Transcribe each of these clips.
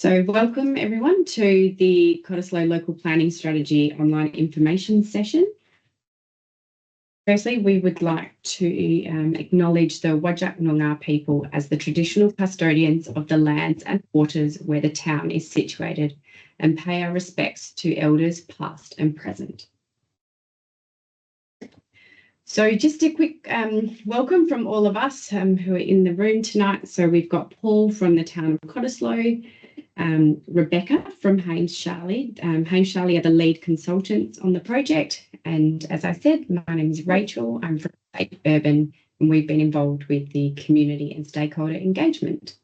So welcome everyone to the Cottesloe Local Planning Strategy online information session. Firstly, we would like to acknowledge the Whadjuk Noongar people as the traditional custodians of the lands and waters where the town is situated and pay our respects to elders past and present. So just a quick welcome from all of us who are in the room tonight. So we've got Paul from the town of Cottesloe, Rebecca from Hames Charlie. Hames Charlie are the lead consultants on the project. And as I said, my name is Rachel. I'm from State Urban, and we've been involved with the community and stakeholder engagement.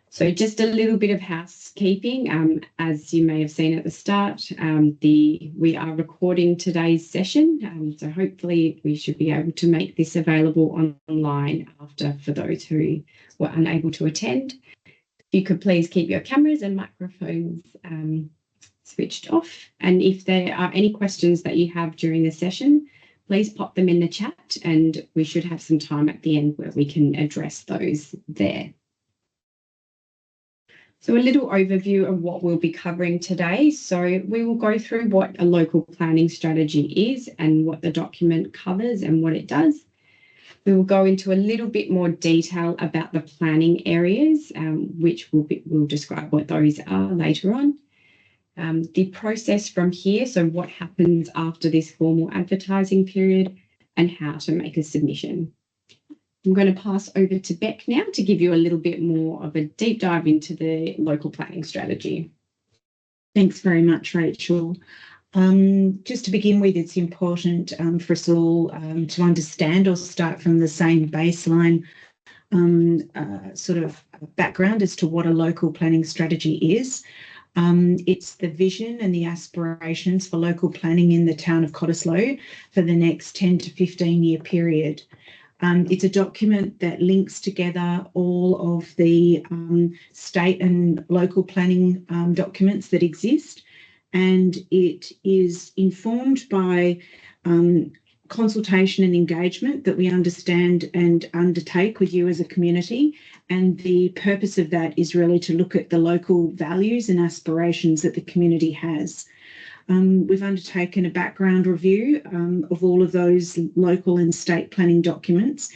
So just a little bit of housekeeping. As you may have seen at the start, we are recording today's session. So hopefully we should be able to make this available online after for those who were unable to attend. If you could please keep your cameras and microphones switched off. And if there are any questions that you have during the session, please pop them in the chat and we should have some time at the end where we can address those there. So a little overview of what we'll be covering today. So we will go through what a local planning strategy is and what the document covers and what it does. We will go into a little bit more detail about the planning areas, which we'll describe what those are later on. The process from here, so what happens after this formal advertising period and how to make a submission. I'm going to pass over to Beck now to give you a little bit more of a deep dive into the local planning strategy. Thanks very much, Rachel. Just to begin with, it's important for us all to understand or start from the same baseline sort of background as to what a local planning strategy is. It's the vision and the aspirations for local planning in the town of Cottesloe for the next 10 to 15 year period. It's a document that links together all of the state and local planning documents that exist, and it is informed by consultation and engagement that we understand and undertake with you as a community. And the purpose of that is really to look at the local values and aspirations that the community has. We've undertaken a background review of all of those local and state planning documents,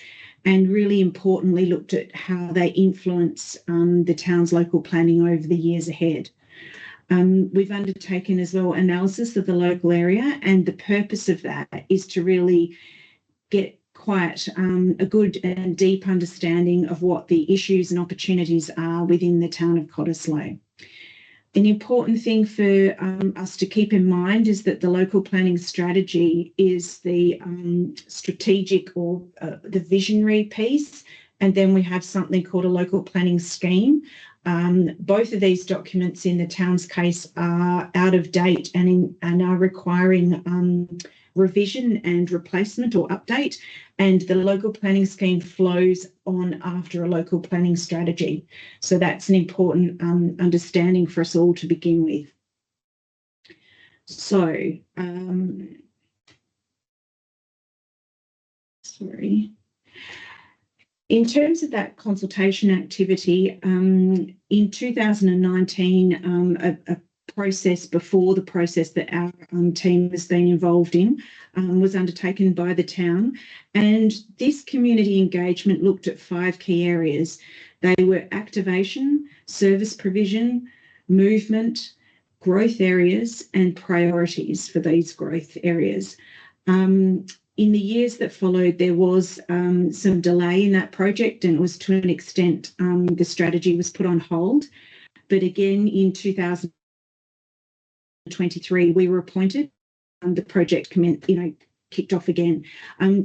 and really importantly looked at how they influence the town's local planning over the years ahead. We've undertaken as well analysis of the local area, and the purpose of that is to really get quite a good and deep understanding of what the issues and opportunities are within the town of Cottesloe. An important thing for us to keep in mind is that the local planning strategy is the strategic or the visionary piece, and then we have something called a local planning scheme. Both of these documents in the town's case are out of date and are requiring revision and replacement or update, and the local planning scheme flows on after a local planning strategy. So that's an important understanding for us all to begin with. So, in terms of that consultation activity, in 2019, a process before the process that our team has been involved in was undertaken by the town, and this community engagement looked at 5 key areas. They were activation, service provision, movement, growth areas, and priorities for these growth areas. In the years that followed, there was some delay in that project, and it was to an extent the strategy was put on hold. But again, in 2023, we were appointed, and the project kicked off again.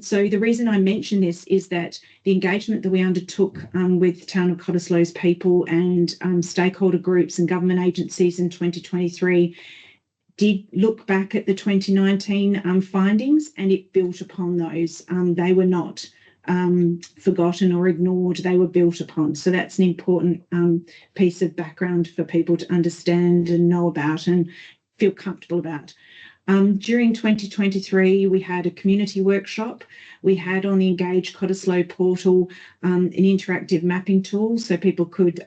So the reason I mention this is that the engagement that we undertook with the town of Cottesloe's people and stakeholder groups and government agencies in 2023 did look back at the 2019 findings, and it built upon those. They were not forgotten or ignored, they were built upon. So that's an important piece of background for people to understand and know about and feel comfortable about. During 2023, we had a community workshop. We had on the Engage Cottesloe portal an interactive mapping tool so people could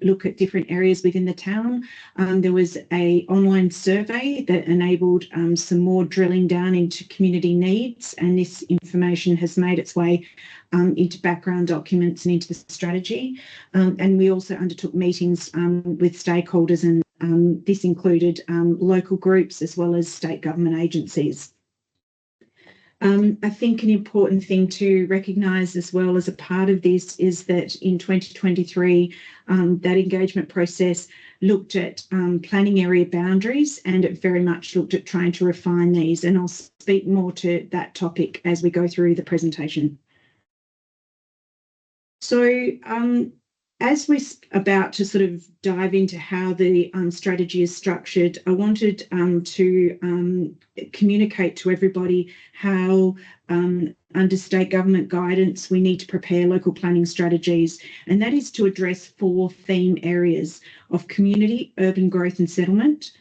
look at different areas within the town. There was an online survey that enabled some more drilling down into community needs, and this information has made its way into background documents and into the strategy. And we also undertook meetings with stakeholders, and this included local groups as well as state government agencies. I think an important thing to recognise as well as a part of this is that in 2023, that engagement process looked at planning area boundaries, and it very much looked at trying to refine these. And I'll speak more to that topic as we go through the presentation. So as we're about to sort of dive into how the strategy is structured, I wanted to communicate to everybody how under state government guidance, we need to prepare local planning strategies, and that is to address 4 theme areas of community, urban growth and settlement,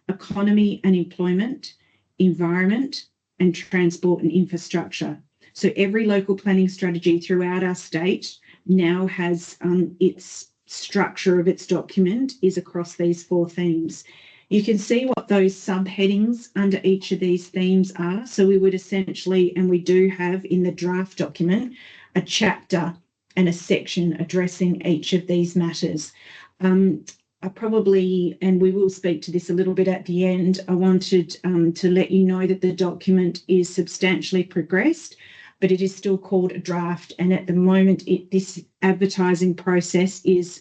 economy and employment, environment, and transport and infrastructure. So every local planning strategy throughout our state now has its structure of its document is across these 4 themes. You can see what those subheadings under each of these themes are. So we would essentially, and we do have in the draft document, a chapter and a section addressing each of these matters. I probably, and we will speak to this a little bit at the end, I wanted to let you know that the document is substantially progressed, but it is still called a draft. And at the moment, this advertising process is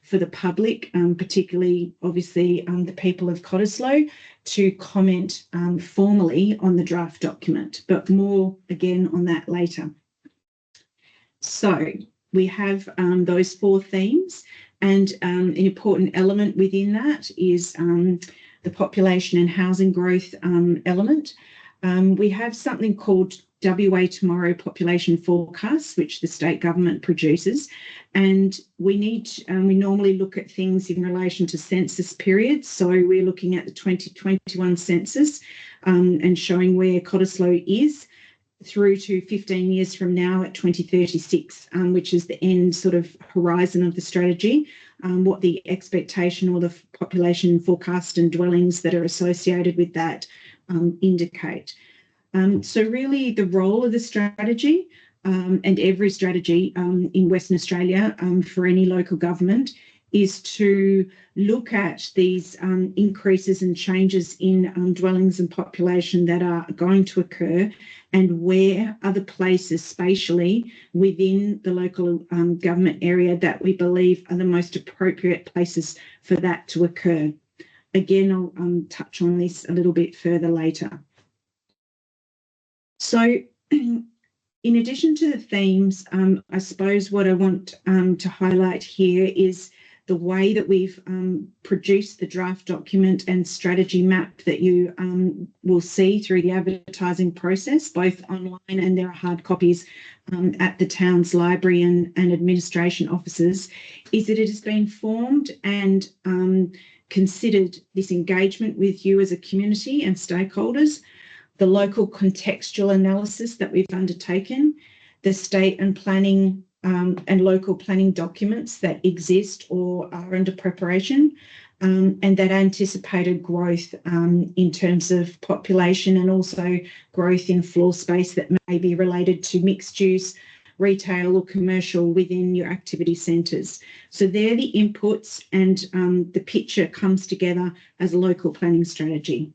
for the public, particularly, obviously, the people of Cottesloe, to comment formally on the draft document, but more again on that later. So we have those 4 themes, and an important element within that is the population and housing growth element. We have something called WA Tomorrow population forecasts, which the state government produces, and we normally look at things in relation to census periods. So we're looking at the 2021 census and showing where Cottesloe is through to 15 years from now at 2036, which is the end sort of horizon of the strategy, what the expectation or the population forecast and dwellings that are associated with that indicate. So really the role of the strategy and every strategy in Western Australia for any local government is to look at these increases and changes in dwellings and population that are going to occur, and where are the places spatially within the local government area that we believe are the most appropriate places for that to occur. Again, I'll touch on this a little bit further later. So in addition to the themes, I suppose what I want to highlight here is the way that we've produced the draft document and strategy map that you will see through the advertising process, both online, and there are hard copies at the town's library and administration offices, is that it has been formed and considered this engagement with you as a community and stakeholders, the local contextual analysis that we've undertaken, the state and planning and local planning documents that exist or are under preparation, and that anticipated growth in terms of population, and also growth in floor space that may be related to mixed use, retail or commercial within your activity centres. So they're the inputs, and the picture comes together as a local planning strategy.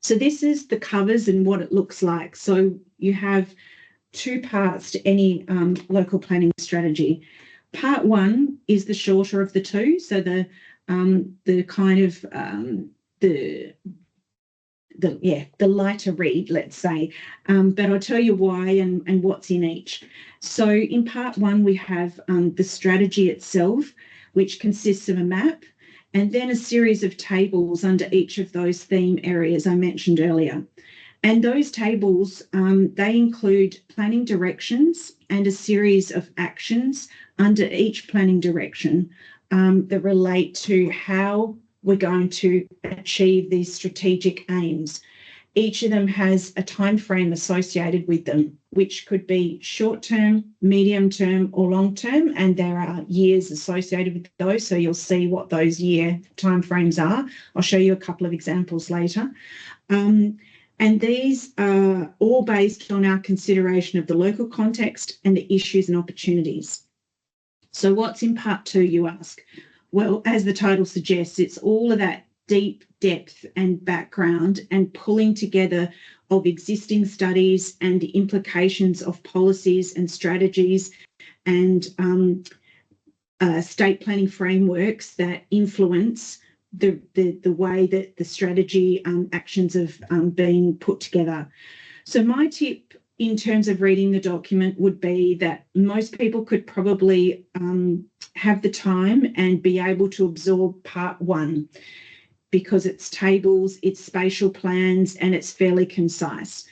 So this is the covers and what it looks like. So you have 2 parts to any local planning strategy. Part 1 is the shorter of the 2, so the kind of the lighter read, let's say, but I'll tell you why and what's in each. So in part 1, we have the strategy itself, which consists of a map, and then a series of tables under each of those theme areas I mentioned earlier. And those tables, they include planning directions and a series of actions under each planning direction that relate to how we're going to achieve these strategic aims. Each of them has a time frame associated with them, which could be short-term, medium-term, or long-term, and there are years associated with those, so you'll see what those year timeframes are. I'll show you a couple of examples later. And these are all based on our consideration of the local context and the issues and opportunities. So what's in part 2, you ask? Well, as the title suggests, it's all of that deep depth and background and pulling together of existing studies and the implications of policies and strategies and state planning frameworks that influence the way that the strategy actions have been put together. So my tip in terms of reading the document would be that most people could probably have the time and be able to absorb part 1 because it's tables, it's spatial plans, and it's fairly concise.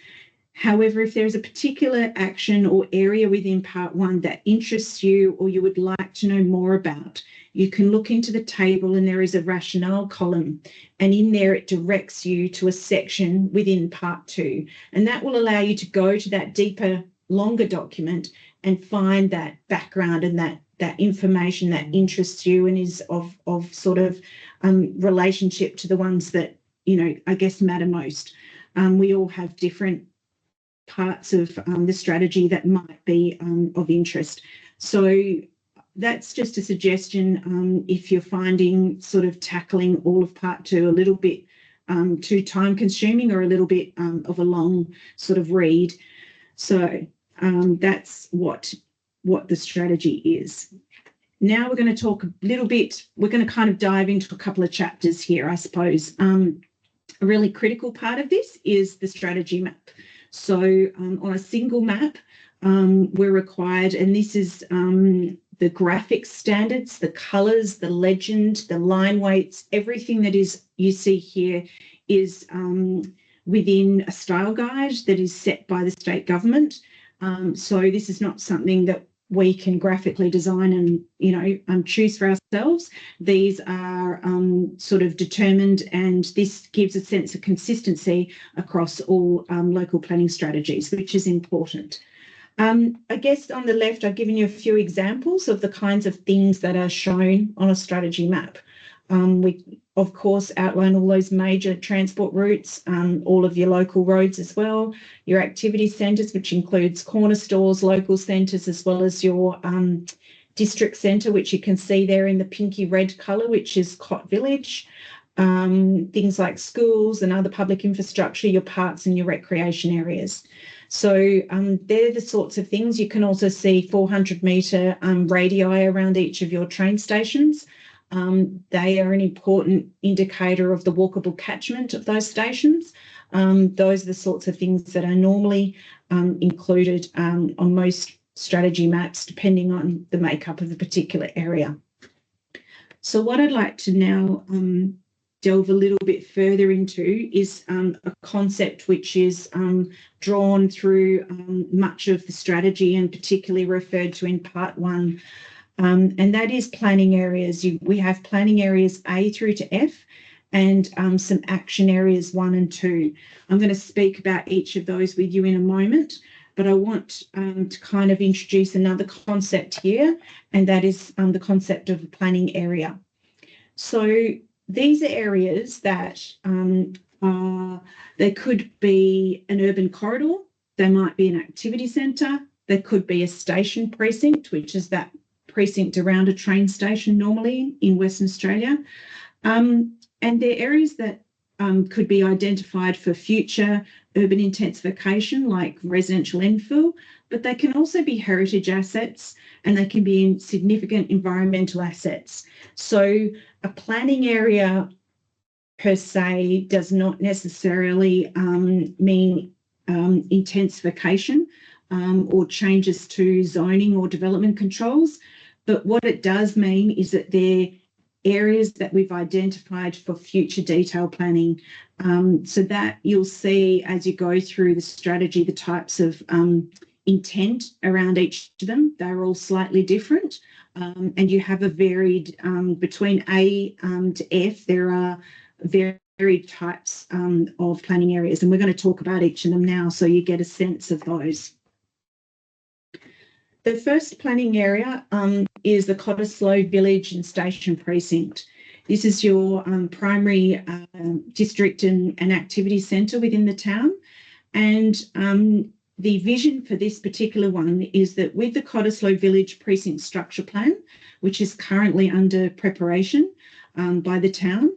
However, if there's a particular action or area within part 1 that interests you or you would like to know more about, you can look into the table and there is a rationale column, and in there it directs you to a section within part 2, and that will allow you to go to that deeper, longer document and find that background and that information that interests you and is of sort of relationship to the ones that, you know, I guess matter most. We all have different parts of the strategy that might be of interest. So that's just a suggestion if you're finding sort of tackling all of part 2 a little bit too time consuming or a little bit of a long sort of read. So that's what the strategy is. Now we're going to talk a little bit, we're going to kind of dive into a couple of chapters here, I suppose. A really critical part of this is the strategy map. So on a single map, we're required, and this is the graphics standards, the colours, the legend, the line weights, everything that is you see here is within a style guide that is set by the state government. So this is not something that we can graphically design and, you know, choose for ourselves. These are sort of determined, and this gives a sense of consistency across all local planning strategies, which is important. I guess on the left, I've given you a few examples of the kinds of things that are shown on a strategy map. We, of course, outline all those major transport routes, all of your local roads as well, your activity centres, which includes corner stores, local centres, as well as your district centre, which you can see there in the pinky red colour, which is Cott Village. Things like schools and other public infrastructure, your parks and your recreation areas. So they're the sorts of things. You can also see 400-metre radii around each of your train stations. They are an important indicator of the walkable catchment of those stations. Those are the sorts of things that are normally included on most strategy maps, depending on the makeup of the particular area. So what I'd like to now delve a little bit further into is a concept which is drawn through much of the strategy and particularly referred to in part 1. And that is planning areas. We have planning areas A through to F and some action areas 1 and 2. I'm going to speak about each of those with you in a moment, but I want to kind of introduce another concept here, and that is the concept of a planning area. So these are areas that they could be an urban corridor, they might be an activity centre, there could be a station precinct, which is that precinct around a train station normally in Western Australia. And they're areas that could be identified for future urban intensification, like residential infill, but they can also be heritage assets and they can be significant environmental assets. So a planning area per se does not necessarily mean intensification or changes to zoning or development controls. But what it does mean is that they're areas that we've identified for future detail planning. So that you'll see as you go through the strategy, the types of intent around each of them. They're all slightly different, and you have a varied, between A to F, there are varied types of planning areas, and we're going to talk about each of them now so you get a sense of those. The first planning area is the Cottesloe Village and Station Precinct. This is your primary district and activity centre within the town. And the vision for this particular one is that with the Cottesloe Village Precinct Structure Plan, which is currently under preparation by the town,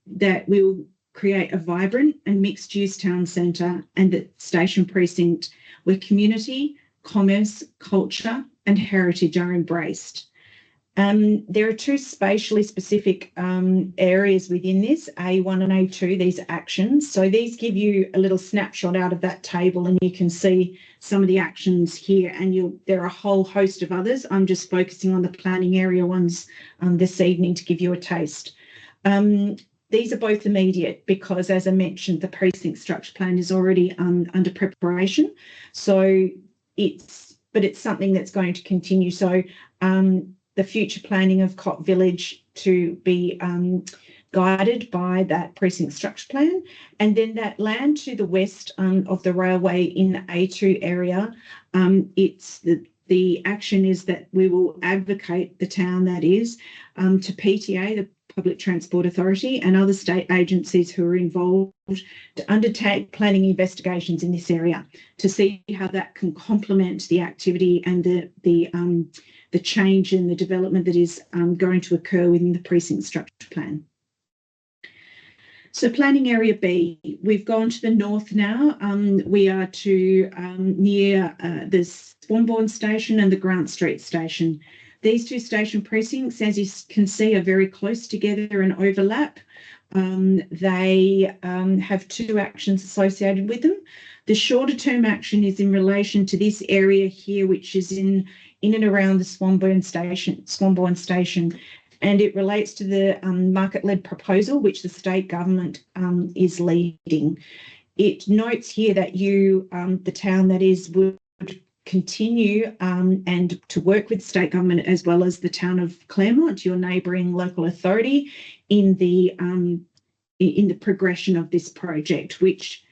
that we will create a vibrant and mixed-use town centre and the station precinct where community, commerce, culture and heritage are embraced. There are two spatially specific areas within this, A1 and A2, these actions. So these give you a little snapshot out of that table and you can see some of the actions here, and there are a whole host of others. I'm just focusing on the planning area ones this evening to give you a taste. These are both immediate because, as I mentioned, the precinct structure plan is already under preparation. So it's something that's going to continue. So the future planning of Cott Village to be guided by that precinct structure plan. And then that land to the west of the railway in the A2 area, the action is that we will advocate the town, that is, to PTA, the Public Transport Authority, and other state agencies who are involved to undertake planning investigations in this area to see how that can complement the activity and the change in the development that is going to occur within the precinct structure plan. So planning area B, we've gone to the north now. We are to near the Swanbourne station and the Grant Street station. These two station precincts, as you can see, are very close together and overlap. They have two actions associated with them. The shorter term action is in relation to this area here, which is in and around the Swanbourne station, and it relates to the market-led proposal, which the state government is leading. It notes here that the town that is, would continue and to work with state government as well as the town of Claremont, your neighbouring local authority, in the progression of this project, which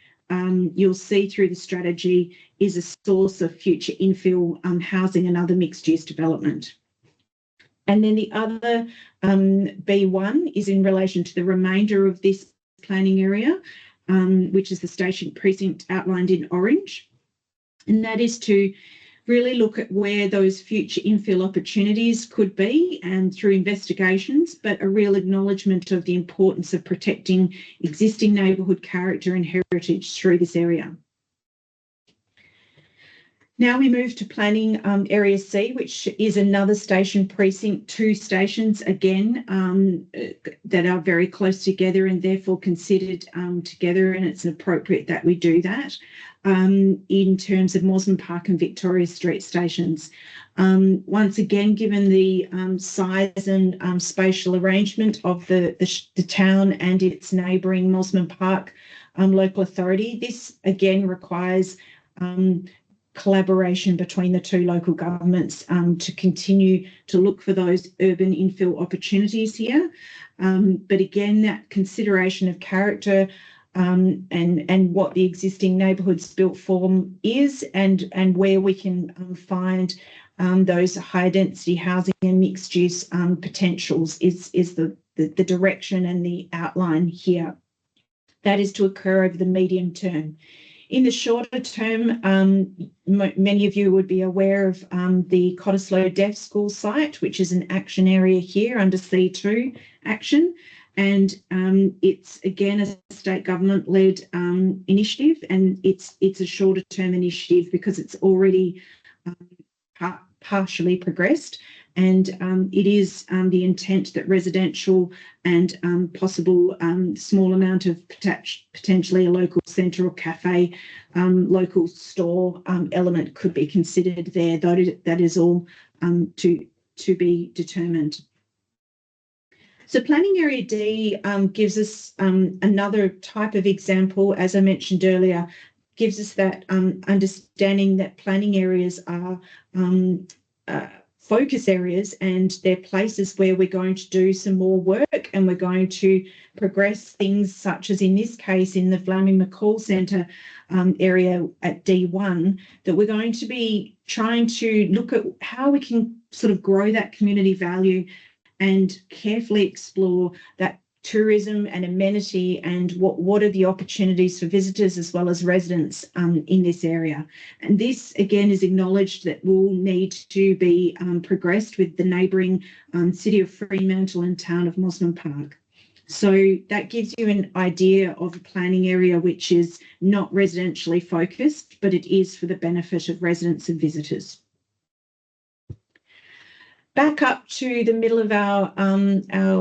you'll see through the strategy is a source of future infill housing and other mixed-use development. And then the other B1 is in relation to the remainder of this planning area, which is the station precinct outlined in orange. And that is to really look at where those future infill opportunities could be and through investigations, but a real acknowledgement of the importance of protecting existing neighbourhood character and heritage through this area. Now we move to planning area C, which is another station precinct, two stations again that are very close together and therefore considered together, and it's appropriate that we do that in terms of Mosman Park and Victoria Street stations. Once again, given the size and spatial arrangement of the town and its neighbouring Mosman Park local authority, this again requires collaboration between the two local governments to continue to look for those urban infill opportunities here. But again, that consideration of character and what the existing neighbourhoods built form is and where we can find those high density housing and mixed use potentials is the direction and the outline here. That is to occur over the medium term. In the shorter term, many of you would be aware of the Cottesloe Deaf School site, which is an action area here under C2 action. And it's, again, a state government-led initiative, and it's a shorter term initiative because it's already partially progressed. And it is the intent that residential and possible small amount of potentially a local centre or cafe, local store element could be considered there, though that is all to be determined. So planning area D gives us another type of example, as I mentioned earlier, gives us that understanding that planning areas are focus areas, and they're places where we're going to do some more work, and we're going to progress things such as, in this case, in the Vlaming McCall Centre area at D1, that we're going to be trying to look at how we can sort of grow that community value and carefully explore that tourism and amenity, and what are the opportunities for visitors as well as residents in this area. And this, again, is acknowledged that will need to be progressed with the neighbouring city of Fremantle and town of Mosman Park. So that gives you an idea of a planning area which is not residentially focused, but it is for the benefit of residents and visitors. Back up to the middle of our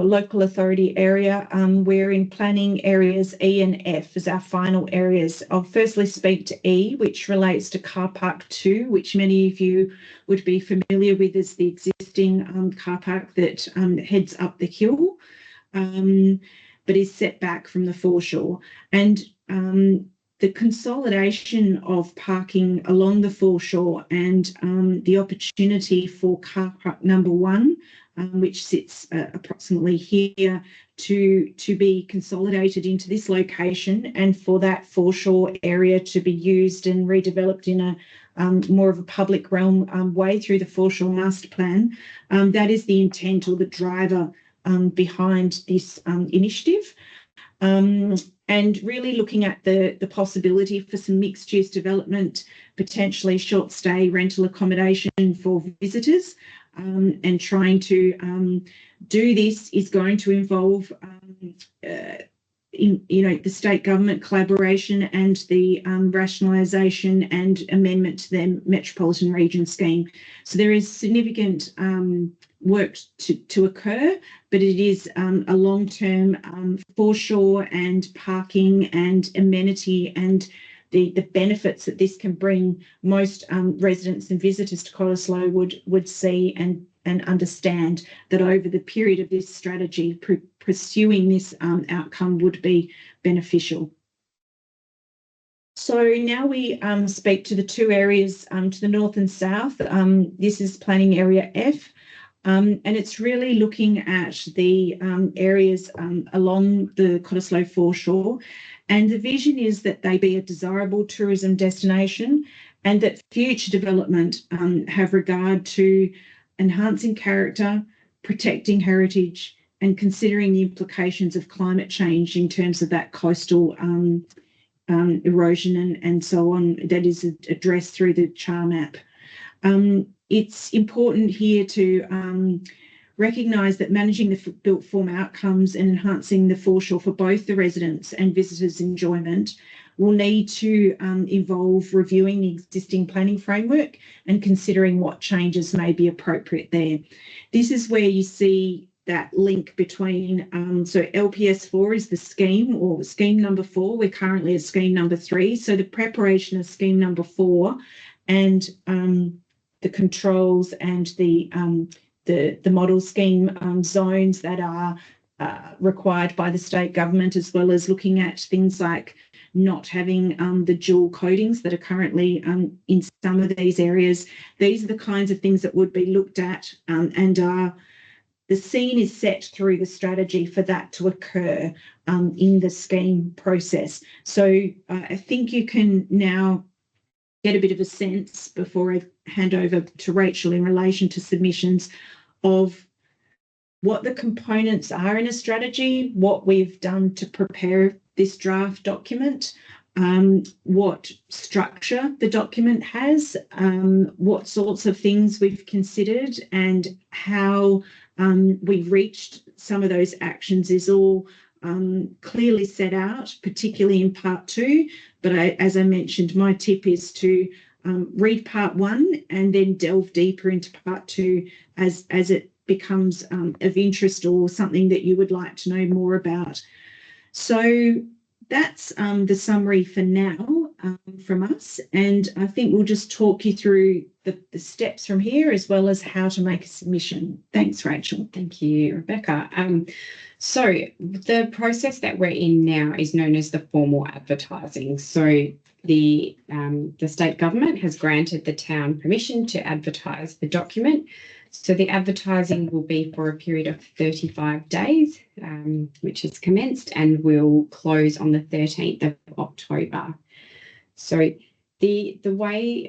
local authority area, we're in planning areas E and F as our final areas. I'll firstly speak to E, which relates to Car Park 2, which many of you would be familiar with as the existing car park that heads up the hill, but is set back from the foreshore. And the consolidation of parking along the foreshore and the opportunity for car park number 1, which sits approximately here, to be consolidated into this location, and for that foreshore area to be used and redeveloped in a more of a public realm way through the foreshore master plan. That is the intent or the driver behind this initiative. And really looking at the possibility for some mixed use development, potentially short stay rental accommodation for visitors, and trying to do this is going to involve the state government collaboration and the rationalisation and amendment to their metropolitan region scheme. So there is significant work to occur, but it is a long-term foreshore and parking and amenity and the benefits that this can bring most residents and visitors to Cottesloe would see and understand that over the period of this strategy, pursuing this outcome would be beneficial. So now we speak to the two areas to the north and south. This is planning area F. And it's really looking at the areas along the Cottesloe foreshore. And the vision is that they be a desirable tourism destination, and that future development have regard to enhancing character, protecting heritage, and considering the implications of climate change in terms of that coastal erosion and so on that is addressed through the CHAR map. It's important here to recognise that managing the built form outcomes and enhancing the foreshore for both the residents and visitors' enjoyment will need to involve reviewing the existing planning framework and considering what changes may be appropriate there. This is where you see that link between, so LPS 4 is the scheme, or scheme number 4. We're currently at scheme number 3. So the preparation of scheme number 4 and the controls and the model scheme zones that are required by the state government, as well as looking at things like not having the dual codings that are currently in some of these areas. These are the kinds of things that would be looked at and are the scene is set through the strategy for that to occur in the scheme process. So I think you can now get a bit of a sense before I hand over to Rachel in relation to submissions of what the components are in a strategy, what we've done to prepare this draft document, what structure the document has, what sorts of things we've considered, and how we've reached some of those actions is all clearly set out, particularly in part 2. But as I mentioned, my tip is to read part 1 and then delve deeper into part 2 as it becomes of interest or something that you would like to know more about. So that's the summary for now from us, and I think we'll just talk you through the steps from here as well as how to make a submission. Thanks, Rachel. Thank you, Rebecca. So the process that we're in now is known as the formal advertising. So the state government has granted the town permission to advertise the document. So the advertising will be for a period of 35 days, which has commenced and will close on the 13th of October. So the way,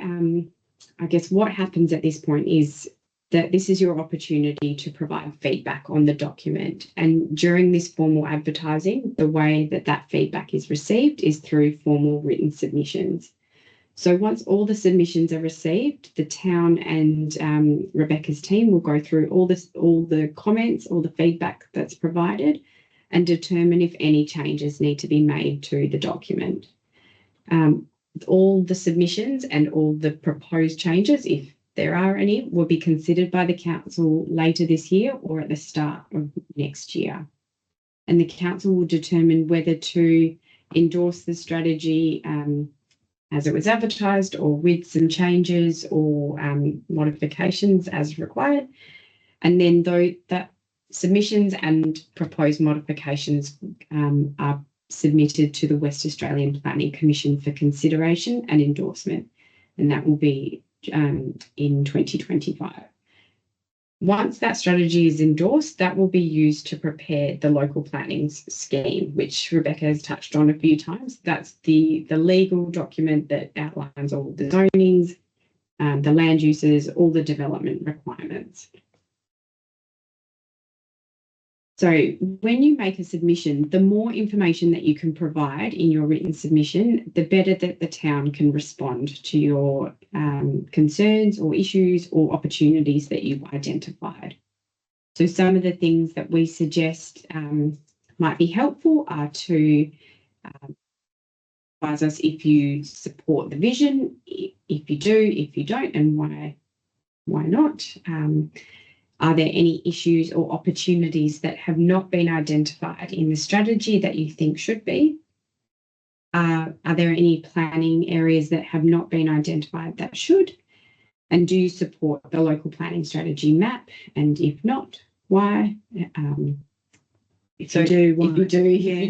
I guess what happens at this point is that this is your opportunity to provide feedback on the document. And during this formal advertising, the way that that feedback is received is through formal written submissions. So once all the submissions are received, the town and Rebecca's team will go through all the comments, all the feedback that's provided, and determine if any changes need to be made to the document. All the submissions and all the proposed changes, if there are any, will be considered by the council later this year or at the start of next year. And the council will determine whether to endorse the strategy as it was advertised, or with some changes or modifications as required. And then though that submissions and proposed modifications are submitted to the West Australian Planning Commission for consideration and endorsement, and that will be in 2025. Once that strategy is endorsed, that will be used to prepare the local planning scheme, which Rebecca has touched on a few times. That's the legal document that outlines all the zonings, the land uses, all the development requirements. So when you make a submission, the more information that you can provide in your written submission, the better that the town can respond to your concerns or issues or opportunities that you've identified. So some of the things that we suggest might be helpful are to advise us if you support the vision, if you do, if you don't, and why not. Are there any issues or opportunities that have not been identified in the strategy that you think should be? Are there any planning areas that have not been identified that should? And do you support the local planning strategy map? And if not, why? If you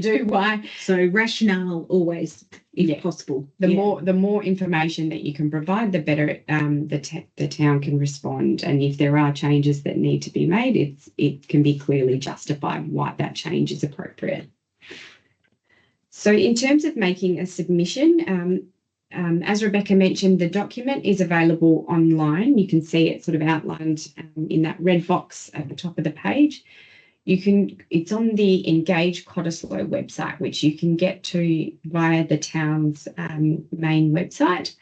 do, why? So rationale always, if possible. The more information that you can provide, the better the town can respond. And if there are changes that need to be made, it can be clearly justified why that change is appropriate. So in terms of making a submission, as Rebecca mentioned, the document is available online. You can see it sort of outlined in that red box at the top of the page. It's on the Engage Cottesloe website, which you can get to via the town's main website.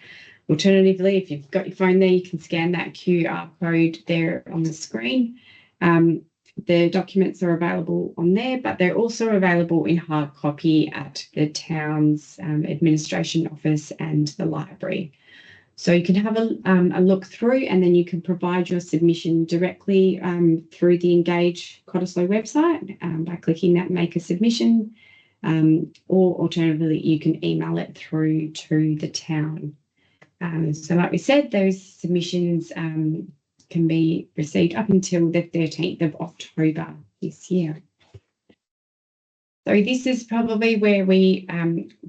Alternatively, if you've got your phone there, you can scan that QR code there on the screen. The documents are available on there, but they're also available in hard copy at the town's administration office and the library. So you can have a look through, and then you can provide your submission directly through the Engage Cottesloe website by clicking that Make a Submission, or alternatively, you can email it through to the town. So like we said, those submissions can be received up until the 13th of October this year. So this is probably where we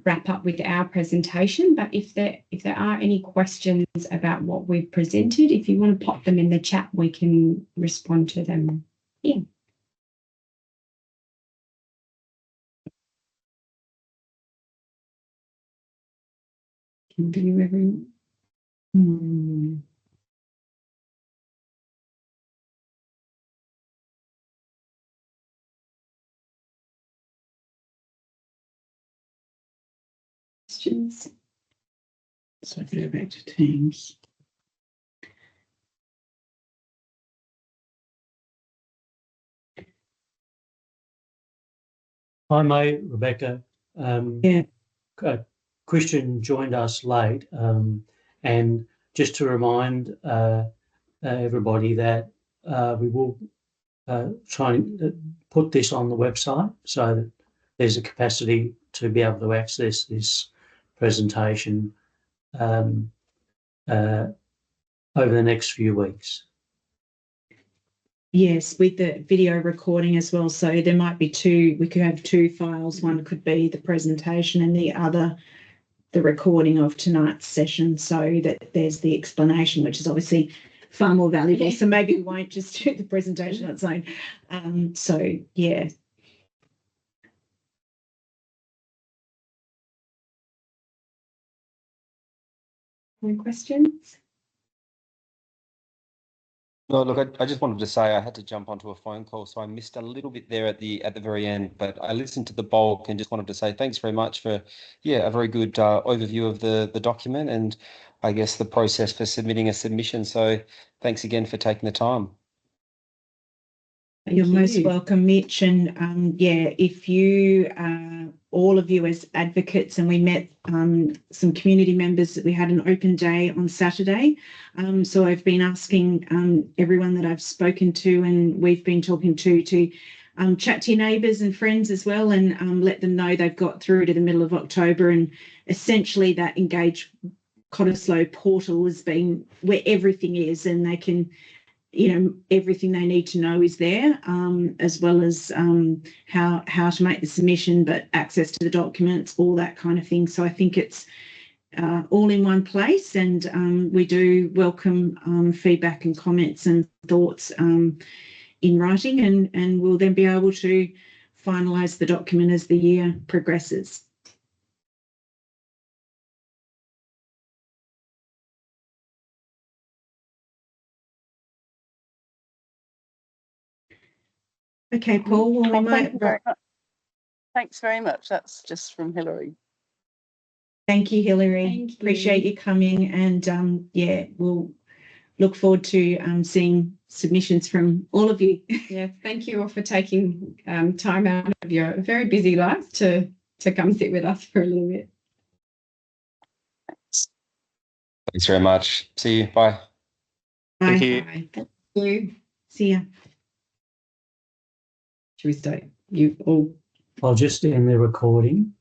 wrap up with our presentation, but if there are any questions about what we've presented, if you want to pop them in the chat, we can respond to them here. Can view everyone. Questions? So go back to Teams. Hi, May, Rebecca. Christian joined us late, and just to remind everybody that we will try and put this on the website so that there's a capacity to be able to access this presentation over the next few weeks. Yes, with the video recording as well. So there might be we could have two files. One could be the presentation and the other the recording of tonight's session so that there's the explanation, which is obviously far more valuable. So maybe we won't just do the presentation on its own. So yeah. Any questions? No, look, I just wanted to say I had to jump onto a phone call, so I missed a little bit there at the very end. But I listened to the bulk and just wanted to say thanks very much for, yeah, a very good overview of the document and I guess the process for submitting a submission. So thanks again for taking the time. You're most welcome, Mitch. And yeah, if you, all of you as advocates, and we met some community members, that we had an open day on Saturday. So I've been asking everyone that I've spoken to and we've been talking to chat to your neighbours and friends as well, and let them know they've got through to the middle of October. And essentially that Engage Cottesloe portal has been where everything is, and they can, you know, everything they need to know is there, as well as how to make the submission, but access to the documents, all that kind of thing. So I think it's all in one place, and we do welcome feedback and comments and thoughts in writing, and we'll then be able to finalise the document as the year progresses. Okay, Paul, well, we might... Thanks very much. That's just from Hilary. Thank you, Hilary. Thank you. Appreciate you coming, and yeah, we'll look forward to seeing submissions from all of you. Yeah, thank you all for taking time out of your very busy lives to come sit with us for a little bit. Thanks very much. See you. Bye. Bye. Thank you. Bye. Thank you. See ya. Should we start? You all. I'll just end the recording.